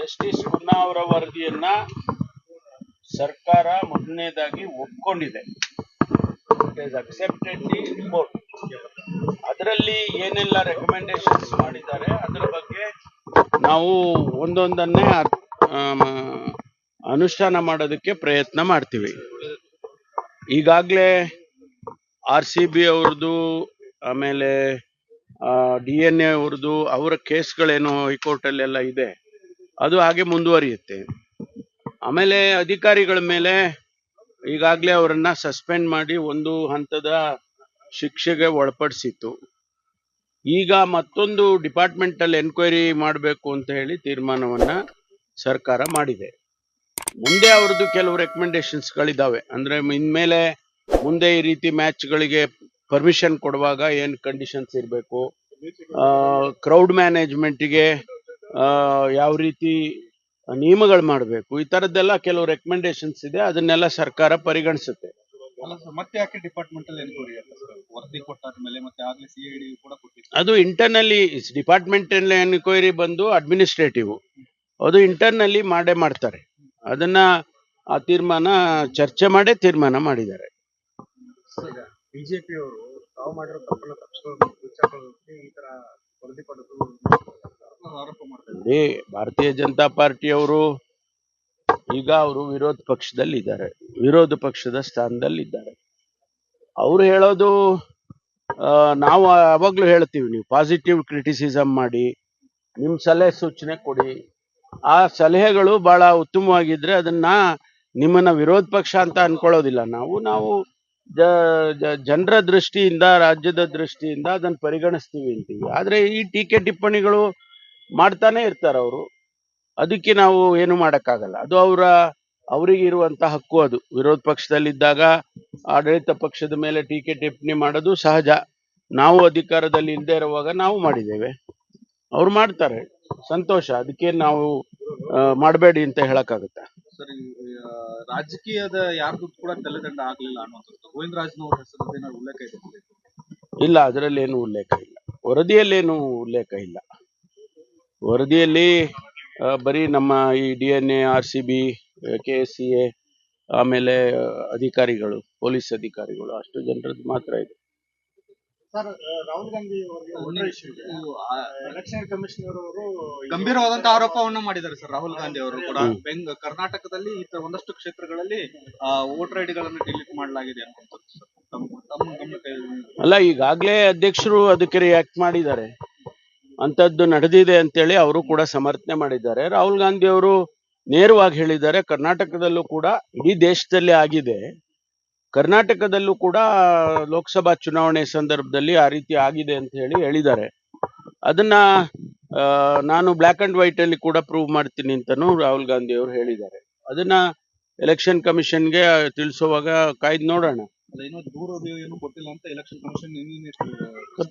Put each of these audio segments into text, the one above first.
Justice ಮುನ್ನಾ ಅವರ ವರದಿಯನ್ನ ಸರ್ಕಾರ ಮೊದಲನೇದಾಗಿ ಒಪ್ಕೊಂಡಿದೆ. It is accepted the report. ಅದರಲ್ಲಿ ಏನೆಲ್ಲ ರೆಕಮೆಂಡೇಶನ್ಸ್ ಮಾಡಿದ್ದಾರೆ ಅದರ ಬಗ್ಗೆ ನಾವು ಒಂದೊಂದನ್ನೇ ಅನುಷ್ಠಾನ ಮಾಡೋದಕ್ಕೆ ಪ್ರಯತ್ನ ಮಾಡ್ತೀವಿ. ಈಗಾಗಲೇ RCB ಅವ್ರದ್ದು, ಆಮೇಲೆ DNA ಅವ್ರದ್ದು, ಅವರ ಕೇಸ್ಗಳೇನು ಹೈಕೋರ್ಟಲ್ಲೆಲ್ಲ ಇದೆ, ಅದು ಹಾಗೆ ಮುಂದುವರಿಯುತ್ತೆ. ಆಮೇಲೆ ಅಧಿಕಾರಿಗಳ ಮೇಲೆ ಈಗಾಗಲೇ ಅವರನ್ನ ಸಸ್ಪೆಂಡ್ ಮಾಡಿ ಒಂದು ಹಂತದ ಶಿಕ್ಷೆಗೆ ಒಳಪಡಿಸಿತ್ತು. ಈಗ ಮತ್ತೊಂದು ಡಿಪಾರ್ಟ್ಮೆಂಟಲ್ ಎನ್ಕ್ವೈರಿ ಮಾಡಬೇಕು ಅಂತ ಹೇಳಿ ತೀರ್ಮಾನವನ್ನ ಸರ್ಕಾರ ಮಾಡಿದೆ. ಮುಂದೆ ಅವ್ರದ್ದು ಕೆಲವು ರೆಕಮೆಂಡೇಶನ್ಸ್ಗಳಿದ್ದಾವೆ. ಅಂದ್ರೆ ಇನ್ಮೇಲೆ ಮುಂದೆ ಈ ರೀತಿ ಮ್ಯಾಚ್ಗಳಿಗೆ ಪರ್ಮಿಷನ್ ಕೊಡುವಾಗ ಏನು ಕಂಡೀಷನ್ಸ್ ಇರಬೇಕು, ಕ್ರೌಡ್ ಮ್ಯಾನೇಜ್ಮೆಂಟಿಗೆ ಯಾವ ರೀತಿ ನಿಯಮಗಳು ಮಾಡಬೇಕು, ಈ ತರದ್ದೆಲ್ಲ ಕೆಲವು ರೆಕಮೆಂಡೇಶನ್ಸ್ ಇದೆ. ಅದನ್ನೆಲ್ಲ ಸರ್ಕಾರ ಪರಿಗಣಿಸುತ್ತೆ. ಮತ್ತೆ ಯಾಕೆ ಡಿಪಾರ್ಟ್ಮೆಂಟಲ್ ಎನ್ಕ್ವೈರಿ ವರದಿ ಕೊಟ್ಟಾದ್ಮೇಲೆ ಮತ್ತೆ ಆಗ್ಲೇ CID ಕೂಡ ಕೊಟ್ಟಿತ್ತು. ಅದು ಇಂಟರ್ನಲ್ಲಿ ಡಿಪಾರ್ಟ್ಮೆಂಟಲ್ ಎನ್ಕ್ವೈರಿ ಬಂದು ಅಡ್ಮಿನಿಸ್ಟ್ರೇಟಿವ್, ಅದು ಇಂಟರ್ನಲ್ಲಿ ಮಾಡ್ತಾರೆ. ಅದನ್ನ ಆ ತೀರ್ಮಾನ ಚರ್ಚೆ ಮಾಡೇ ತೀರ್ಮಾನ ಮಾಡಿದ್ದಾರೆ. ಬಿಜೆಪಿ ಅವರು ತಾವು ಮಾಡಿರೋ ತಪ್ಪನ್ನ ತಪ್ಪಿಸ್ಕೊಳ್ಳೋಕೆ ಈ ತರ ವರದಿ ಕೊಡೋದು ಆರೋಪ ಮಾಡ್ತಾರೆ. ಭಾರತೀಯ ಜನತಾ ಪಾರ್ಟಿಯವರು ಈಗ ಅವರು ವಿರೋಧ ಪಕ್ಷದಲ್ಲಿದ್ದಾರೆ, ವಿರೋಧ ಪಕ್ಷದ ಸ್ಥಾನದಲ್ಲಿದ್ದಾರೆ. ಅವರು ಹೇಳೋದು ನಾವು ಯಾವಾಗ್ಲೂ ಹೇಳ್ತೀವಿ, ನೀವು ಪಾಸಿಟಿವ್ ಕ್ರಿಟಿಸಿಸಮ್ ಮಾಡಿ, ನಿಮ್ಮ ಸಲಹೆ ಸೂಚನೆ ಕೊಡಿ. ಆ ಸಲಹೆಗಳು ಬಹಳ ಉತ್ತಮವಾಗಿದ್ರೆ ಅದನ್ನ ನಿಮ್ಮನ್ನ ವಿರೋಧ ಪಕ್ಷ ಅಂತ ಅನ್ಕೊಳ್ಳೋದಿಲ್ಲ. ನಾವು ಜನರ ದೃಷ್ಟಿಯಿಂದ, ರಾಜ್ಯದ ದೃಷ್ಟಿಯಿಂದ ಅದನ್ನ ಪರಿಗಣಿಸ್ತೀವಿ ಅಂತೀವಿ. ಆದ್ರೆ ಈ ಟೀಕೆ ಟಿಪ್ಪಣಿಗಳು ಮಾಡ್ತಾನೆ ಇರ್ತಾರೆ ಅವರು. ಅದಕ್ಕೆ ನಾವು ಏನು ಮಾಡಕ್ಕಾಗಲ್ಲ. ಅದು ಅವರಿಗೆ ಇರುವಂತ ಹಕ್ಕು. ಅದು ವಿರೋಧ ಪಕ್ಷದಲ್ಲಿದ್ದಾಗ ಆಡಳಿತ ಪಕ್ಷದ ಮೇಲೆ ಟೀಕೆ ಟಿಪ್ಪಣಿ ಮಾಡೋದು ಸಹಜ. ನಾವು ಅಧಿಕಾರದಲ್ಲಿ ಇಲ್ಲದೆ ಇರುವಾಗ ನಾವು ಮಾಡಿದ್ದೇವೆ, ಅವ್ರು ಮಾಡ್ತಾರೆ, ಸಂತೋಷ. ಅದಕ್ಕೆ ನಾವು ಮಾಡಬೇಡಿ ಅಂತ ಹೇಳಕ್ಕಾಗತ್ತ? ಸರಿ, ರಾಜಕೀಯದ ಯಾರ್ದು ಕೂಡ ತಲೆದಂಡ ಆಗ್ಲಿಲ್ಲ ಅನ್ನೋದು ಗೋವಿಂದರಾಜ್ನವ್ರ ಹೆಸರು ಏನಾದ್ರು ಉಲ್ಲೇಖ ಇದೆ? ಇಲ್ಲ, ಅದರಲ್ಲಿ ಏನು ಉಲ್ಲೇಖ ಇಲ್ಲ, ವರದಿಯಲ್ಲೇನು ಉಲ್ಲೇಖ ಇಲ್ಲ. ವರದಿಯಲ್ಲಿ ಬರೀ ನಮ್ಮ ಈ DNA, RCB, KSCA, ಆಮೇಲೆ ಅಧಿಕಾರಿಗಳು, ಪೊಲೀಸ್ ಅಧಿಕಾರಿಗಳು, ಅಷ್ಟು ಜನರದ್ದು ಮಾತ್ರ ಇದೆ. Sir, Rahul Gandhi election commissioner ಅವರು ಗಂಭೀರವಾದಂತಹ ಆರೋಪವನ್ನ ಮಾಡಿದ್ದಾರೆ. ಸರ್, ರಾಹುಲ್ ಗಾಂಧಿ ಅವರು ಕೂಡ ಕರ್ನಾಟಕದಲ್ಲಿ ಒಂದಷ್ಟು ಕ್ಷೇತ್ರಗಳಲ್ಲಿ ವೋಟರ್ ಐಡಿಗಳನ್ನು ಡಿಲೀಟ್ ಮಾಡಲಾಗಿದೆ ಅಲ್ಲ, ಈಗಾಗಲೇ ಅಧ್ಯಕ್ಷರು ಅದಕ್ಕೆ ರಿಯಾಕ್ಟ್ ಮಾಡಿದ್ದಾರೆ. ಅಂತದ್ದು ನಡೆದಿದೆ ಅಂತೇಳಿ ಅವರು ಕೂಡ ಸಮರ್ಥನೆ ಮಾಡಿದ್ದಾರೆ. ರಾಹುಲ್ ಗಾಂಧಿ ಅವರು ನೇರವಾಗಿ ಹೇಳಿದ್ದಾರೆ, ಕರ್ನಾಟಕದಲ್ಲೂ ಕೂಡ, ಇಡೀ ದೇಶದಲ್ಲಿ ಆಗಿದೆ, ಕರ್ನಾಟಕದಲ್ಲೂ ಕೂಡ ಲೋಕಸಭಾ ಚುನಾವಣೆ ಸಂದರ್ಭದಲ್ಲಿ ಆ ರೀತಿ ಆಗಿದೆ ಅಂತ ಹೇಳಿದ್ದಾರೆ. ಅದನ್ನ ನಾನು ಬ್ಲ್ಯಾಕ್ ಅಂಡ್ ವೈಟ್ ಅಲ್ಲಿ ಕೂಡ ಪ್ರೂವ್ ಮಾಡ್ತೀನಿ ಅಂತಾನು ರಾಹುಲ್ ಗಾಂಧಿ ಅವರು ಹೇಳಿದ್ದಾರೆ. ಅದನ್ನ ಎಲೆಕ್ಷನ್ ಕಮಿಷನ್ಗೆ ತಿಳಿಸುವಾಗ ಕಾಯ್ದು ನೋಡೋಣ.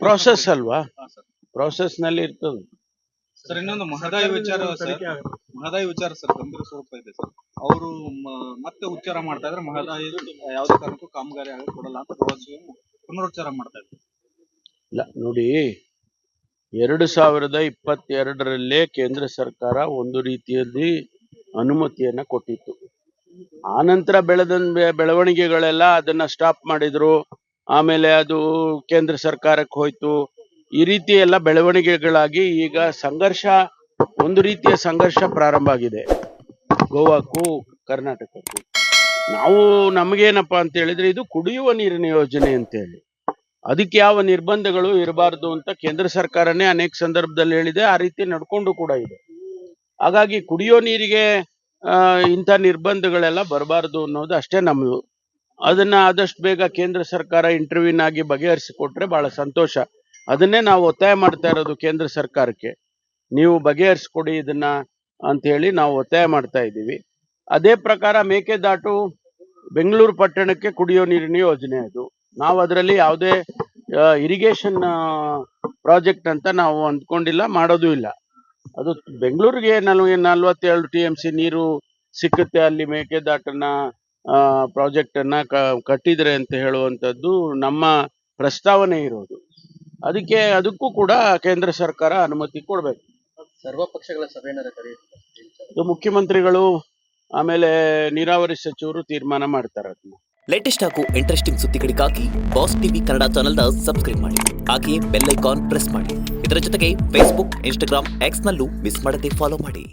ಪ್ರಾಸೆಸ್ ಅಲ್ವಾ, ಪ್ರಾಸೆಸ್ ನಲ್ಲಿ ಇರ್ತದೆ. ಸರ್, ಇನ್ನೊಂದು ಮಹದಾಯಿ ವಿಚಾರ ಸರ್, ಗಂಭೀರ ಸ್ವರೂಪ ಇದೆ ಸರ್. ಅವರು ಮತ್ತೆ ಉಚ್ಚಾರ ಮಾಡ್ತಾ ಇದ್ರೆ ಮಹದಾಯಿ ಯಾವುದೇ ಕಾರಣಕ್ಕೂ ಕಾಮಗಾರಿ ಆಗಿ ಕೊಡಲ್ಲ ಅಂತ ಪುನರುಚ್ಚಾರ ಮಾಡ್ತಾ ಇದ್ದಾರೆ. ಇಲ್ಲ ನೋಡಿ, 2022ರಲ್ಲೇ ಕೇಂದ್ರ ಸರ್ಕಾರ ಒಂದು ರೀತಿಯಲ್ಲಿ ಅನುಮತಿಯನ್ನ ಕೊಟ್ಟಿತ್ತು. ಆನಂತರ ಬೆಳವಣಿಗೆಗಳೆಲ್ಲ ಅದನ್ನ ಸ್ಟಾಪ್ ಮಾಡಿದ್ರು. ಆಮೇಲೆ ಅದು ಕೇಂದ್ರ ಸರ್ಕಾರಕ್ಕೆ ಹೋಯ್ತು. ಈ ರೀತಿ ಎಲ್ಲ ಬೆಳವಣಿಗೆಗಳಾಗಿ ಈಗ ಒಂದು ರೀತಿಯ ಸಂಘರ್ಷ ಪ್ರಾರಂಭ ಆಗಿದೆ ಗೋವಾಕ್ಕೂ ಕರ್ನಾಟಕಕ್ಕೂ. ನಮಗೇನಪ್ಪಾ ಅಂತ ಹೇಳಿದ್ರೆ, ಇದು ಕುಡಿಯುವ ನೀರಿನ ಯೋಜನೆ ಅಂತ ಹೇಳಿ, ಅದಕ್ಕೆ ಯಾವ ನಿರ್ಬಂಧಗಳು ಇರಬಾರ್ದು ಅಂತ ಕೇಂದ್ರ ಸರ್ಕಾರನೇ ಅನೇಕ ಸಂದರ್ಭದಲ್ಲಿ ಹೇಳಿದೆ. ಆ ರೀತಿ ನಡ್ಕೊಂಡು ಕೂಡ ಇದೆ. ಹಾಗಾಗಿ ಕುಡಿಯೋ ನೀರಿಗೆ ಇಂಥ ನಿರ್ಬಂಧಗಳೆಲ್ಲ ಬರಬಾರ್ದು ಅನ್ನೋದು ಅಷ್ಟೇ ನಮ್ದು. ಅದನ್ನ ಆದಷ್ಟು ಬೇಗ ಕೇಂದ್ರ ಸರ್ಕಾರ ಇಂಟರ್ವ್ಯೂನ್ ಆಗಿ ಬಗೆಹರಿಸಿಕೊಟ್ರೆ ಬಹಳ ಸಂತೋಷ. ಅದನ್ನೇ ನಾವು ಒತ್ತಾಯ ಮಾಡ್ತಾ ಇರೋದು ಕೇಂದ್ರ ಸರ್ಕಾರಕ್ಕೆ, ನೀವು ಬಗೆಹರಿಸ್ಕೊಡಿ ಇದನ್ನ ಅಂತ ಹೇಳಿ ನಾವು ಒತ್ತಾಯ ಮಾಡ್ತಾ ಇದ್ದೀವಿ. ಅದೇ ಪ್ರಕಾರ ಮೇಕೆದಾಟು ಬೆಂಗಳೂರು ಪಟ್ಟಣಕ್ಕೆ ಕುಡಿಯೋ ನೀರಿನ ಯೋಜನೆ, ಅದು ನಾವು ಅದರಲ್ಲಿ ಯಾವುದೇ ಇರಿಗೇಷನ್ ಪ್ರಾಜೆಕ್ಟ್ ಅಂತ ನಾವು ಅಂದ್ಕೊಂಡಿಲ್ಲ, ಮಾಡೋದು ಇಲ್ಲ. ಅದು ಬೆಂಗಳೂರಿಗೆ 42 TMC ನೀರು ಸಿಕ್ಕುತ್ತೆ ಅಲ್ಲಿ ಮೇಕೆದಾಟನ್ನ ಪ್ರಾಜೆಕ್ಟ್ ಅನ್ನ ಕಟ್ಟಿದ್ರೆ ಅಂತ ಹೇಳುವಂಥದ್ದು ನಮ್ಮ ಪ್ರಸ್ತಾವನೆ ಇರೋದು. ಅದಕ್ಕೂ ಕೂಡ ಕೇಂದ್ರ ಸರ್ಕಾರ ಅನುಮತಿ ಕೊಡ್ಬೇಕು. ಸರ್ವ ಪಕ್ಷಗಳ ಸಭೆಯನ್ನು ಇದು ಮುಖ್ಯಮಂತ್ರಿಗಳು ಆಮೇಲೆ ನೀರಾವರಿ ಸಚಿವರು ತೀರ್ಮಾನ ಮಾಡ್ತಾರೆ ಅದನ್ನ. ಲೇಟೆಸ್ಟ್ ಹಾಗೂ ಇಂಟ್ರೆಸ್ಟಿಂಗ್ ಸುದ್ದಿಗಳಿಗಾಗಿ ಬಾಸ್ ಟಿವಿ ಕನ್ನಡ ಚಾನೆಲ್ನ ಸಬ್ಸ್ಕ್ರೈಬ್ ಮಾಡಿ. ಹಾಗೆಯೇ ಬೆಲ್ ಐಕಾನ್ ಪ್ರೆಸ್ ಮಾಡಿ. ಇದರ ಜೊತೆಗೆ ಫೇಸ್ಬುಕ್, ಇನ್ಸ್ಟಾಗ್ರಾಮ್, ಎಕ್ಸ್ನಲ್ಲೂ ಮಿಸ್ ಮಾಡದೆ ಫಾಲೋ ಮಾಡಿ.